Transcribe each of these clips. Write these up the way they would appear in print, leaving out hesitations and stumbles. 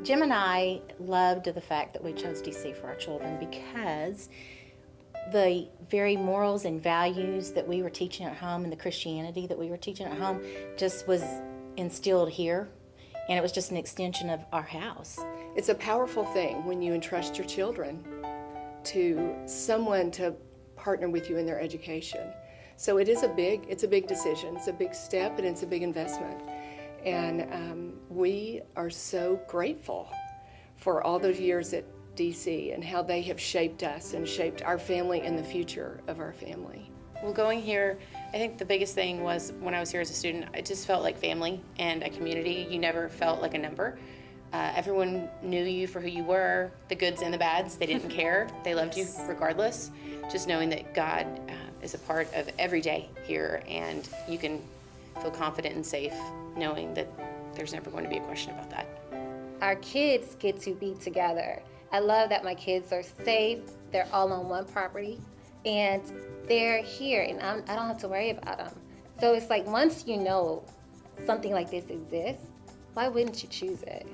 Jim and I loved the fact that we chose DC for our children because the very morals and values that we were teaching at home and the Christianity that we were teaching at home just was instilled here, and it was just an extension of our house. It's a powerful thing when you entrust your children to someone to partner with you in their education. So it's a big decision. It's a big step, and it's a big investment. And we are so grateful for all those years at DC and how they have shaped us and shaped our family and the future of our family. Well, going here, I think the biggest thing was when I was here as a student, it just felt like family and a community. You never felt like a number. Everyone knew you for who you were, the goods and the bads. They didn't care. They loved you regardless. Just knowing that God is a part of every day here, and you can feel confident and safe knowing that there's never going to be a question about that. Our kids get to be together. I love that my kids are safe. They're all on one property, and they're here, and I don't have to worry about them. So it's like once you know something like this exists, why wouldn't you choose it?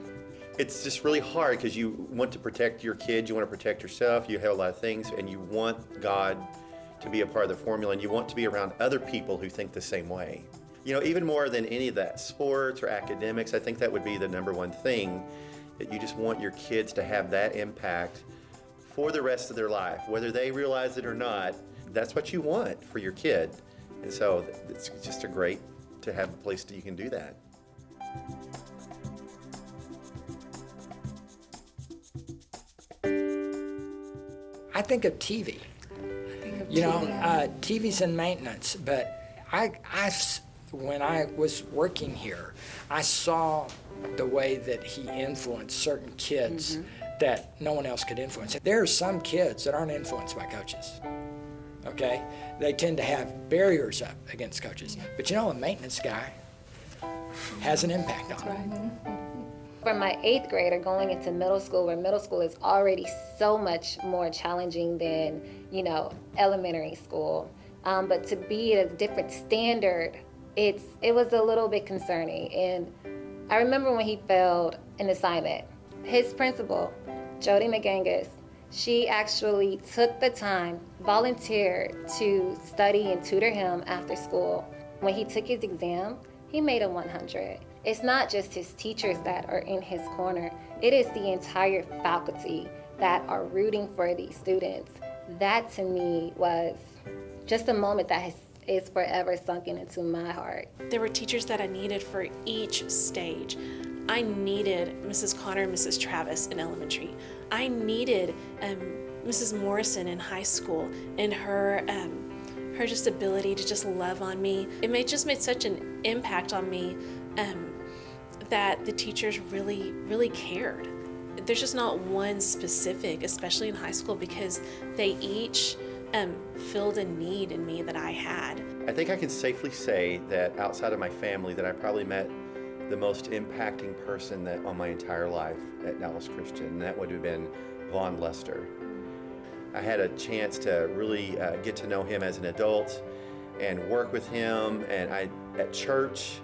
It's just really hard because you want to protect your kids, you want to protect yourself, you have a lot of things, and you want God to be a part of the formula, and you want to be around other people who think the same way. You know, even more than any of that, sports or academics, I think that would be the number one thing, that you just want your kids to have that impact for the rest of their life. Whether they realize it or not, that's what you want for your kid. And so it's just great to have a place that you can do that. I think of TV. TV's in maintenance, but when I was working here, I saw the way that he influenced certain kids that no one else could influence. There are some kids that aren't influenced by coaches, okay? They tend to have barriers up against coaches. But a maintenance guy has an impact on them. For my 8th grader going into middle school, where middle school is already so much more challenging than, elementary school, but to be at a different standard, it was a little bit concerning. And I remember when he failed an assignment, his principal, Jody McGangus, she actually took the time, volunteered to study and tutor him after school. When he took his exam, he made a 100. It's not just his teachers that are in his corner. It is the entire faculty that are rooting for these students. That to me was just a moment that is forever sunken into my heart. There were teachers that I needed for each stage. I needed Mrs. Connor and Mrs. Travis in elementary. I needed Mrs. Morrison in high school and her just ability to just love on me. It just made such an impact on me that the teachers really, really cared. There's just not one specific, especially in high school, because they each filled a need in me that I had. I think I can safely say that outside of my family that I probably met the most impacting person on my entire life at Dallas Christian, and that would have been Vaughn Lester. I had a chance to really get to know him as an adult and work with him at church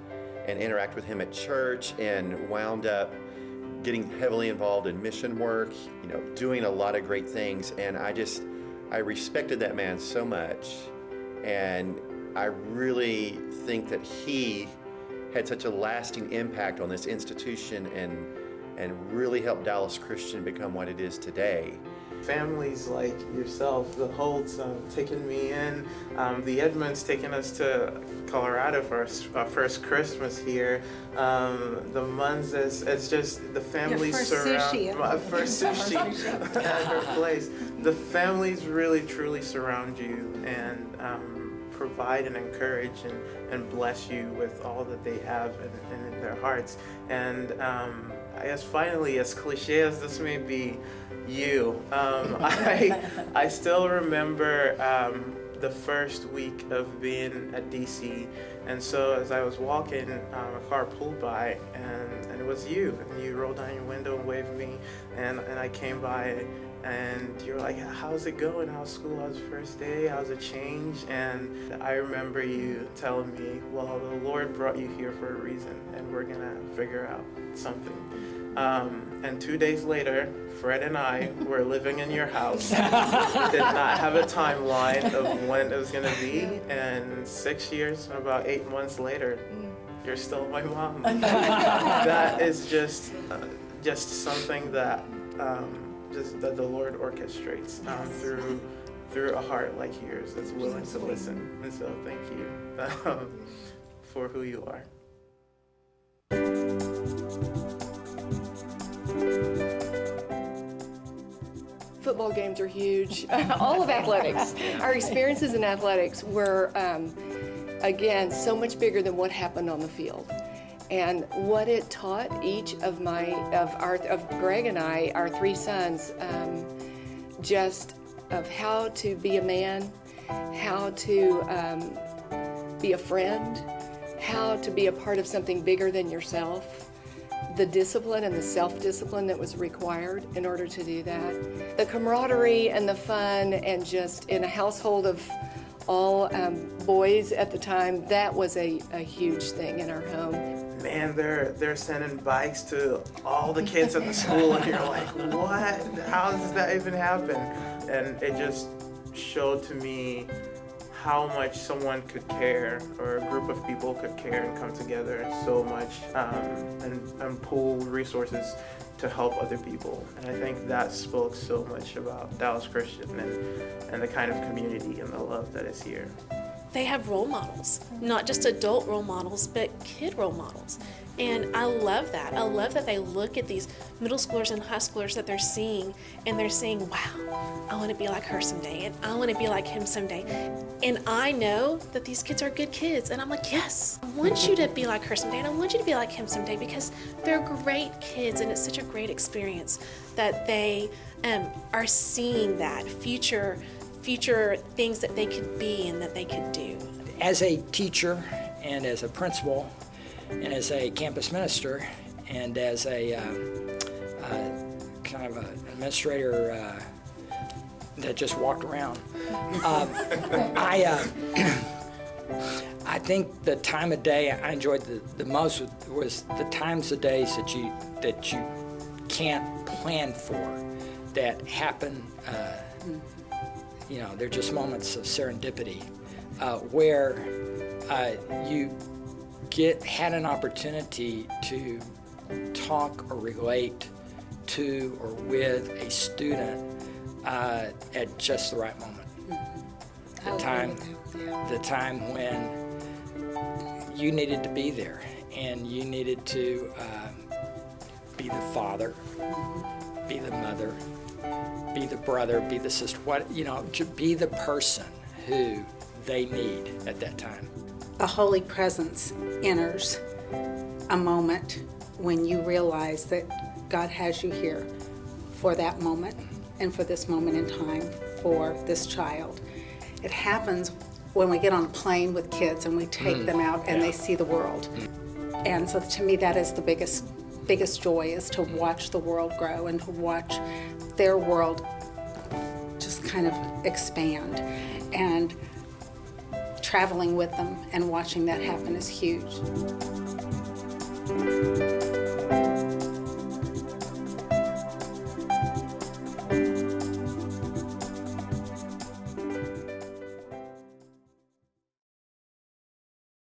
and interact with him at church, and wound up getting heavily involved in mission work, doing a lot of great things. And I respected that man so much, and I really think that he had such a lasting impact on this institution and really helped Dallas Christian become what it is today. Families like yourself, the Holtz taking me in, the Edmonds taking us to Colorado for our first Christmas here, the Munzes, it's just the families surround my first sushi at her place. The families really truly surround you and provide and encourage and bless you with all that they have in their hearts. And I guess finally, as cliche as this may be, I still remember the first week of being at DC, and so as I was walking, a car pulled by, and it was you, and you rolled down your window and waved me, and I came by, and you were like, how's it going? How's school? How's the first day? How's it change? And I remember you telling me, well, the Lord brought you here for a reason, and we're gonna figure out something. And 2 days later, Fred and I were living in your house. Did not have a timeline of when it was going to be. And 6 years and about 8 months later, you're still my mom. That is just something that that the Lord orchestrates through a heart like yours that's willing to listen. And so thank you for who you are. Football games are huge. All of athletics. Our experiences in athletics were, again, so much bigger than what happened on the field. And what it taught each of Greg and I, our three sons, just of how to be a man, how to be a friend, how to be a part of something bigger than yourself, the discipline and the self-discipline that was required in order to do that, the camaraderie and the fun, and just in a household of all boys at the time, that was a huge thing in our home. Man, they're sending bikes to all the kids at the school, and you're like, what? How does that even happen? And it just showed to me how much someone could care, or a group of people could care and come together so much and pool resources to help other people. And I think that spoke so much about Dallas Christian and the kind of community and the love that is here. They have role models, not just adult role models, but kid role models. And I love that. I love that they look at these middle schoolers and high schoolers that they're seeing, and they're saying, wow, I want to be like her someday, and I want to be like him someday. And I know that these kids are good kids, and I'm like, yes, I want you to be like her someday, and I want you to be like him someday, because they're great kids, and it's such a great experience that they are seeing that future things that they could be and that they could do. As a teacher and as a principal and as a campus minister and as a kind of an administrator that just walked around, I think the time of day I enjoyed the most was the times of days that you can't plan for, that happen. They're just moments of serendipity where you had an opportunity to talk or relate to or with a student at just the right moment. The time when you needed to be there and you needed to be the father, be the mother, be the brother, be the sister, to be the person who they need at that time. A holy presence enters a moment when you realize that God has you here for that moment and for this moment in time for this child. It happens when we get on a plane with kids and we take them out and they see the world. And so to me, that is the biggest joy, is to watch the world grow and to watch their world just kind of expand. And traveling with them and watching that happen is huge.